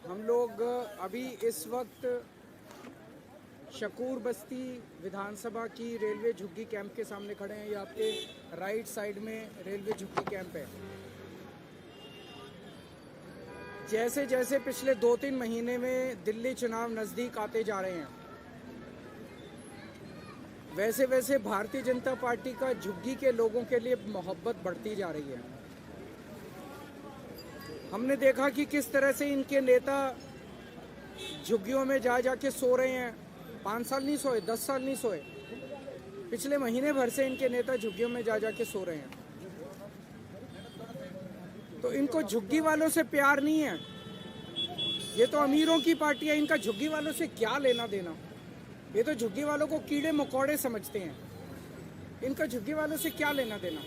हम लोग अभी इस वक्त शकूर बस्ती विधानसभा की रेलवे झुग्गी कैंप के सामने खड़े हैं। ये आपके राइट साइड में रेलवे झुग्गी कैंप है। जैसे जैसे पिछले 2-3 महीने में दिल्ली चुनाव नज़दीक आते जा रहे हैं, वैसे वैसे भारतीय जनता पार्टी का झुग्गी के लोगों के लिए मोहब्बत बढ़ती जा रही है। हमने देखा कि किस तरह से इनके नेता झुग्गियों में जा जाके सो रहे हैं। 5 साल नहीं सोए, 10 साल नहीं सोए, पिछले महीने भर से इनके नेता झुग्गियों में जा जाके सो रहे हैं। तो इनको झुग्गी वालों से प्यार नहीं है। ये तो अमीरों की पार्टी है, इनका झुग्गी वालों से क्या लेना देना। ये तो झुग्गी वालों को कीड़े मकोड़े समझते हैं। इनका झुग्गी वालों से क्या लेना देना।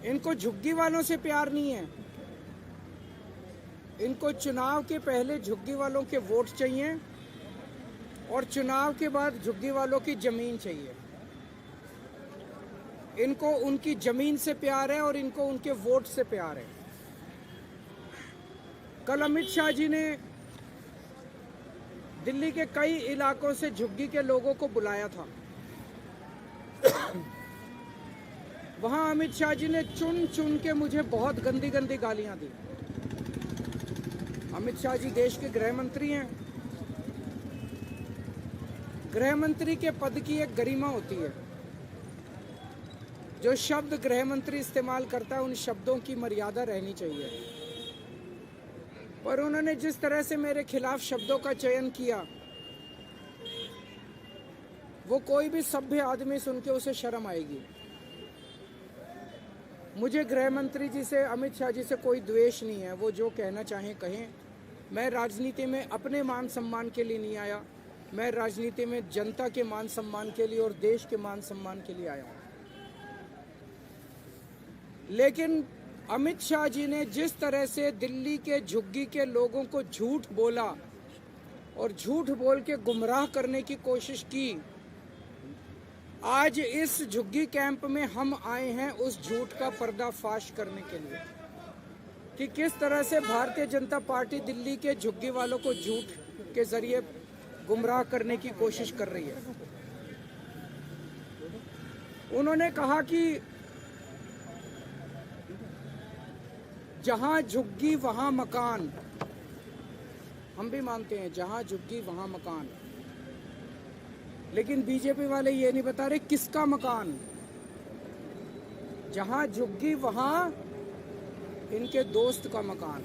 इनको झुग्गी वालों से प्यार नहीं है। इनको चुनाव के पहले झुग्गी वालों के वोट चाहिए और चुनाव के बाद झुग्गी वालों की जमीन चाहिए। इनको उनकी जमीन से प्यार है और इनको उनके वोट से प्यार है। कल अमित शाह जी ने दिल्ली के कई इलाकों से झुग्गी के लोगों को बुलाया था। वहां अमित शाह जी ने चुन चुन के मुझे बहुत गंदी गंदी गालियां दी। अमित शाह जी देश के गृह मंत्री हैं। गृह मंत्री के पद की एक गरिमा होती है। जो शब्द गृह मंत्री इस्तेमाल करता है उन शब्दों की मर्यादा रहनी चाहिए। पर उन्होंने जिस तरह से मेरे खिलाफ शब्दों का चयन किया, वो कोई भी सभ्य आदमी सुन के उसे शर्म आएगी। मुझे गृह मंत्री जी से, अमित शाह जी से कोई द्वेष नहीं है। वो जो कहना चाहें कहें। मैं राजनीति में अपने मान सम्मान के लिए नहीं आया। मैं राजनीति में जनता के मान सम्मान के लिए और देश के मान सम्मान के लिए आया हूं। लेकिन अमित शाह जी ने जिस तरह से दिल्ली के झुग्गी के लोगों को झूठ बोला और झूठ बोल के गुमराह करने की कोशिश की, आज इस झुग्गी कैंप में हम आए हैं उस झूठ का पर्दाफाश करने के लिए कि किस तरह से भारतीय जनता पार्टी दिल्ली के झुग्गी वालों को झूठ के जरिए गुमराह करने की कोशिश कर रही है। उन्होंने कहा कि जहां झुग्गी वहां मकान। हम भी मानते हैं जहां झुग्गी वहां मकान, लेकिन बीजेपी वाले ये नहीं बता रहे किसका मकान। जहां झुग्गी वहां इनके दोस्त का मकान,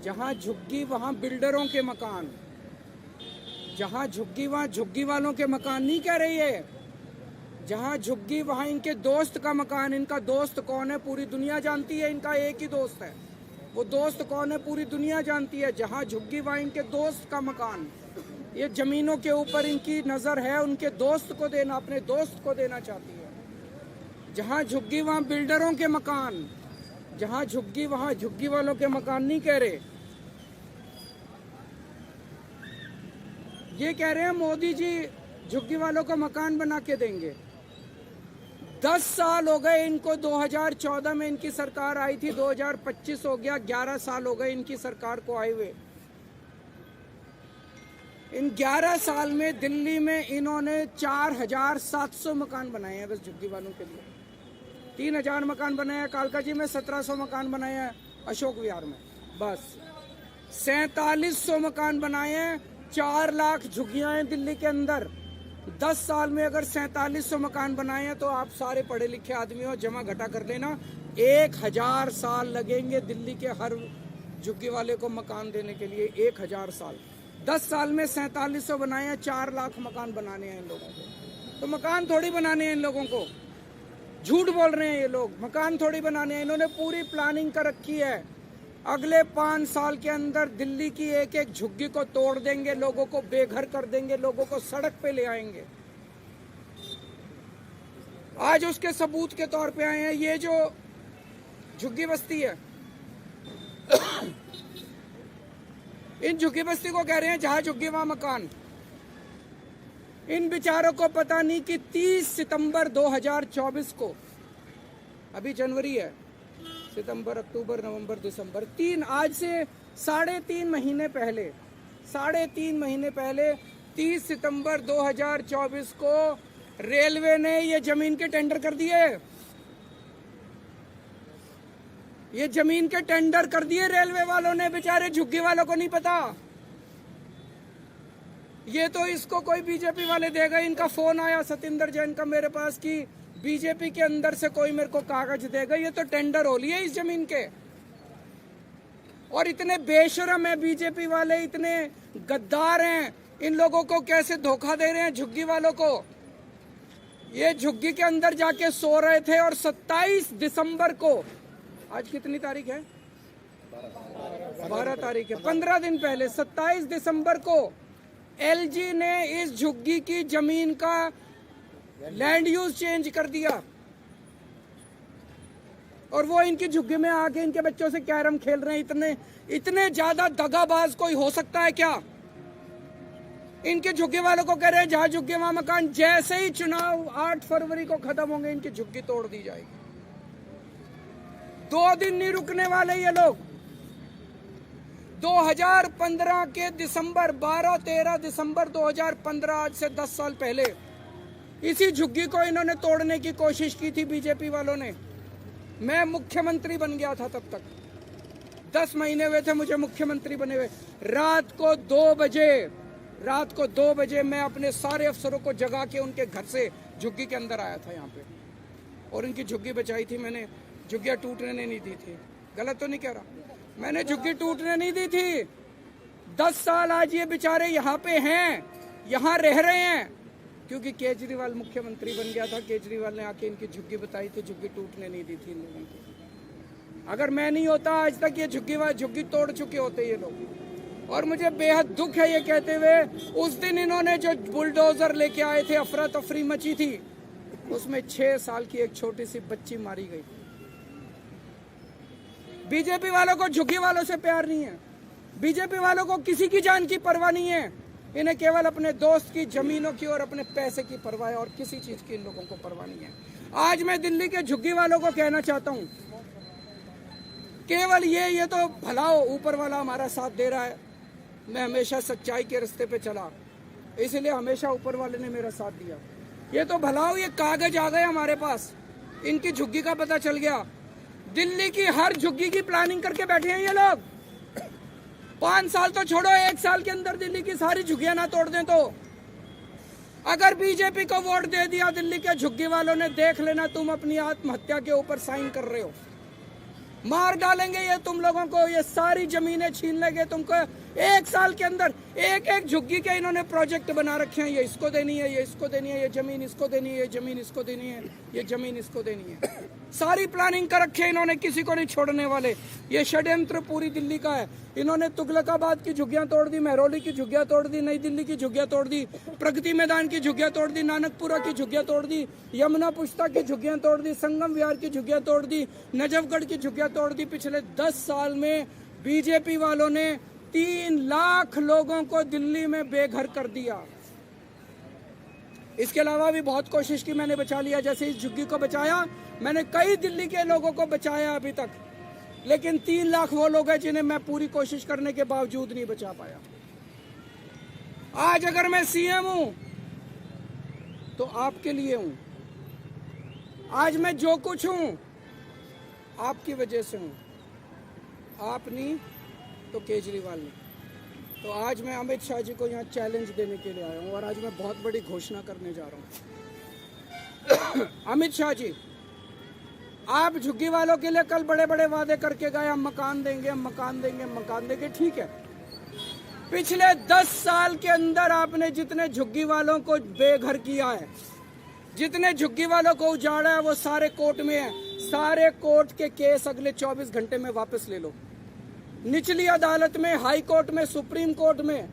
जहां झुग्गी वहां बिल्डरों के मकान, जहां झुग्गी वहां झुग्गी वालों के मकान नहीं कह रही है। जहां झुग्गी वहां इनके दोस्त का मकान। इनका दोस्त कौन है पूरी दुनिया जानती है। इनका एक ही दोस्त है। वो दोस्त कौन है पूरी दुनिया जानती है। जहां झुग्गी वहां इनके दोस्त का मकान। ये जमीनों के ऊपर इनकी नजर है, उनके दोस्त को देना, अपने दोस्त को देना चाहती है। जहां झुग्गी वहां बिल्डरों के मकान। जहां झुग्गी वहां झुग्गी वालों के मकान नहीं कह रहे। ये कह रहे हैं मोदी जी झुग्गी वालों को मकान बना के देंगे। 10 साल हो गए इनको। 2014 में इनकी सरकार आई थी, 2025 हो गया, 11 साल हो गए इनकी सरकार को आए हुए। इन 11 साल में दिल्ली में इन्होंने 4700 मकान बनाए हैं बस झुग्गी वालों के लिए। 3000 मकान बनाए हैं कालका जी में, 1700 मकान बनाए हैं अशोक विहार में, बस 4700 मकान बनाए हैं। 4 लाख झुग्गियां हैं दिल्ली के अंदर। 10 साल में अगर 4700 मकान बनाए हैं तो आप सारे पढ़े लिखे आदमी हो, जमा घटा कर लेना, 1000 साल लगेंगे दिल्ली के हर झुग्गी वाले को मकान देने के लिए। 1000 साल। 10 साल में 4700 बनाए हैं। 4 लाख मकान बनाने हैं इन लोगों को। तो मकान थोड़ी बनाने हैं इन लोगों को। झूठ बोल रहे हैं ये लोग। मकान थोड़ी बनाने हैं। इन्होंने पूरी प्लानिंग कर रखी है। अगले 5 साल के अंदर दिल्ली की एक एक झुग्गी को तोड़ देंगे, लोगों को बेघर कर देंगे, लोगों को सड़क पे ले आएंगे। आज उसके सबूत के तौर पे आए हैं। ये जो झुग्गी बस्ती है, इन झुग्गी बस्ती को कह रहे हैं जहां झुग्गी वहां मकान। इन बेचारों को पता नहीं कि 30 सितंबर 2024 को अभी जनवरी है, सितंबर, अक्टूबर, नवंबर, दिसंबर, आज से 3.5 महीने पहले 30 सितंबर 2024 को रेलवे ने ये जमीन के टेंडर कर दिए। ये जमीन के टेंडर कर दिए रेलवे वालों ने, बेचारे झुग्गी वालों को नहीं पता। ये तो इसको कोई बीजेपी वाले देगा। इनका फोन आया सतिंदर जैन का मेरे पास कि बीजेपी के अंदर से कोई मेरे को कागज देगा। ये तो टेंडर हो लिए इस जमीन के। और इतने बेशरम है बीजेपी वाले, इतने गद्दार हैं, इन लोगों को कैसे धोखा दे रहे हैं झुग्गी वालों को। ये झुग्गी के अंदर जाके सो रहे थे और 27 दिसंबर को, आज कितनी तारीख है? 12 तारीख है, 15 दिन पहले 27 दिसंबर को एलजी ने इस झुग्गी की जमीन का लैंड यूज चेंज कर दिया। और वो इनकी झुग्गी में आके इनके बच्चों से कैरम खेल रहे हैं। इतने ज्यादा दगाबाज कोई हो सकता है क्या? इनके झुग्गी वालों को कह रहे हैं जहां झुग्गी वहां मकान। जैसे ही चुनाव 8 फरवरी को खत्म होंगे इनकी झुग्गी तोड़ दी जाएगी। 2 दिन नहीं रुकने वाले ये लोग। 2015 के दिसंबर 12-13 दिसंबर 2015, आज से 10 साल पहले इसी झुग्गी को इन्होंने तोड़ने की कोशिश की थी बीजेपी वालों ने। मैं मुख्यमंत्री बन गया था तब तक, 10 महीने हुए थे मुझे मुख्यमंत्री बने हुए। रात को 2 बजे मैं अपने सारे अफसरों को जगा के उनके घर से झुग्गी के अंदर आया था यहाँ पे, और इनकी झुग्गी बचाई थी मैंने। झुग्गियां टूटने नहीं दी थी। गलत तो नहीं कह रहा, मैंने झुग्गी टूटने नहीं दी थी। 10 साल आज ये बेचारे यहाँ पे हैं, यहाँ रह रहे हैं, क्योंकि केजरीवाल मुख्यमंत्री बन गया था। केजरीवाल ने आके इनकी झुग्गी बताई थी, झुग्गी टूटने नहीं दी थी इन लोगों की। अगर मैं नहीं होता आज तक ये झुग्गी तोड़ चुके होते ये लोग। और मुझे बेहद दुख है ये कहते हुए, उस दिन इन्होंने जो बुलडोजर लेके आए थे, अफरा तफरी मची थी, उसमें 6 साल की एक छोटी सी बच्ची मारी गई। बीजेपी वालों को झुग्गी वालों से प्यार नहीं है। बीजेपी वालों को किसी की जान की परवाह नहीं है। इन्हें केवल अपने दोस्त की जमीनों की और अपने पैसे की परवाह है, और किसी चीज की इन लोगों को परवाह नहीं है। आज मैं दिल्ली के झुग्गी वालों को कहना चाहता हूं, केवल ये तो भला हो, ऊपर वाला हमारा साथ दे रहा है। मैं हमेशा सच्चाई के रास्ते पे चला, इसलिए हमेशा ऊपर वाले ने मेरा साथ दिया। ये तो भला हो, ये कागज आ गए हमारे पास, इनकी झुग्गी का पता चल गया। दिल्ली की हर झुग्गी की प्लानिंग करके बैठे हैं ये लोग। 5 साल तो छोड़ो, 1 साल के अंदर दिल्ली की सारी झुग्गियां ना तोड़ दें तो। अगर बीजेपी को वोट दे दिया दिल्ली के झुग्गी वालों ने, देख लेना तुम अपनी आत्महत्या के ऊपर साइन कर रहे हो। मार डालेंगे ये तुम लोगों को, ये सारी जमीनें छीन लेंगे तुमको। 1 साल के अंदर एक झुग्गी के इन्होंने प्रोजेक्ट बना रखे हैं। ये इसको देनी है, ये इसको देनी है, ये जमीन इसको देनी है, ये जमीन इसको देनी है, ये जमीन इसको देनी है। सारी प्लानिंग कर रखे हैं इन्होंने, किसी को नहीं छोड़ने वाले। ये षड्यंत्र पूरी दिल्ली का है। इन्होंने तुगलकाबाद की झुग्गियां तोड़ दी, महरौली की झुग्गियां तोड़ दी, नई दिल्ली की झुग्गियां तोड़ दी, प्रगति मैदान की झुग्गियां तोड़ दी, नानकपुरा की झुग्गियां तोड़ दी, यमुना पुश्ता की झुग्गियां तोड़ दी, संगम विहार की झुग्गियां तोड़ दी, नजफगढ़ की झुग्गियां तोड़ दी। पिछले 10 साल में बीजेपी वालों ने 3 लाख लोगों को दिल्ली में बेघर कर दिया। इसके अलावा भी बहुत कोशिश की मैंने, बचा लिया। जैसे इस झुग्गी को बचाया मैंने, कई दिल्ली के लोगों को बचाया अभी तक, लेकिन 3 लाख वो लोग हैं जिन्हें मैं पूरी कोशिश करने के बावजूद नहीं बचा पाया। आज अगर मैं सीएम हूं तो आपके लिए हूं। आज मैं जो कुछ हूं आपकी वजह से हूं। आप नहीं तो केजरीवाल ने। तो आज मैं अमित शाह जी को यहाँ चैलेंज देने के लिए आया हूँ, और आज मैं बहुत बड़ी घोषणा करने जा रहा हूँ। अमित शाह जी, आप झुग्गी वालों के लिए कल बड़े बड़े वादे करके गए, हम मकान देंगे, हम मकान देंगे, हम मकान देंगे। ठीक है, पिछले 10 साल के अंदर आपने जितने झुग्गी वालों को बेघर किया है, जितने झुग्गी वालों को उजाड़ा है, वो सारे कोर्ट में है। सारे कोर्ट के केस अगले 24 घंटे में वापस ले लो। निचली अदालत में, हाई कोर्ट में, सुप्रीम कोर्ट में,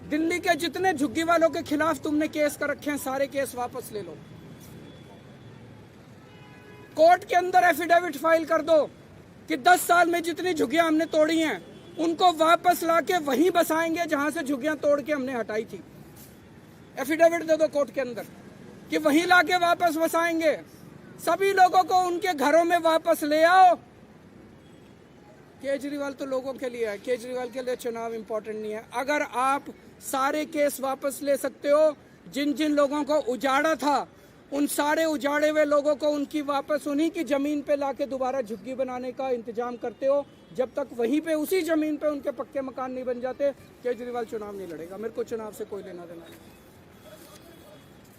दिल्ली के जितने झुग्गी वालों के खिलाफ तुमने केस कर रखे हैं, सारे केस वापस ले लो। कोर्ट के अंदर एफिडेविट फाइल कर दो कि 10 साल में जितनी झुग्गियां हमने तोड़ी हैं उनको वापस लाके वहीं बसाएंगे जहां से झुग्गियां तोड़ के हमने हटाई थी। एफिडेविट दे दो कोर्ट के अंदर कि वहीं लाके वापस बसाएंगे। सभी लोगों को उनके घरों में वापस ले आओ। केजरीवाल तो लोगों के लिए है, केजरीवाल के लिए चुनाव इंपॉर्टेंट नहीं है। अगर आप सारे केस वापस ले सकते हो, जिन जिन लोगों को उजाड़ा था उन सारे उजाड़े हुए लोगों को उनकी वापस उन्हीं की जमीन पे लाके दोबारा झुग्गी बनाने का इंतजाम करते हो, जब तक वहीं पे उसी जमीन पे उनके पक्के मकान नहीं बन जाते, केजरीवाल चुनाव नहीं लड़ेगा। मेरे को चुनाव से कोई लेना देना नहीं।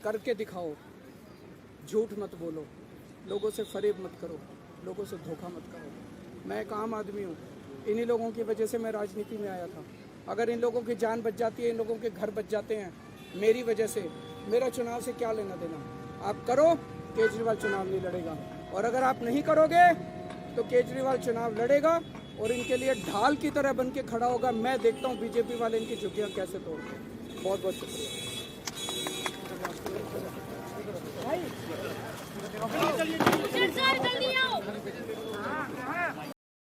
करके दिखाओ, झूठ मत बोलो, लोगों से फरेब मत करो, लोगों से धोखा मत करो। मैं एक आम आदमी हूँ, इन्हीं लोगों की वजह से मैं राजनीति में आया था। अगर इन लोगों की जान बच जाती है, इन लोगों के घर बच जाते हैं मेरी वजह से, मेरा चुनाव से क्या लेना देना। आप करो, केजरीवाल चुनाव नहीं लड़ेगा। और अगर आप नहीं करोगे तो केजरीवाल चुनाव लड़ेगा और इनके लिए ढाल की तरह बन के खड़ा होगा। मैं देखता हूँ बीजेपी वाले इनकी झुग्गियाँ कैसे तोड़ते हैं। बहुत बहुत शुक्रिया।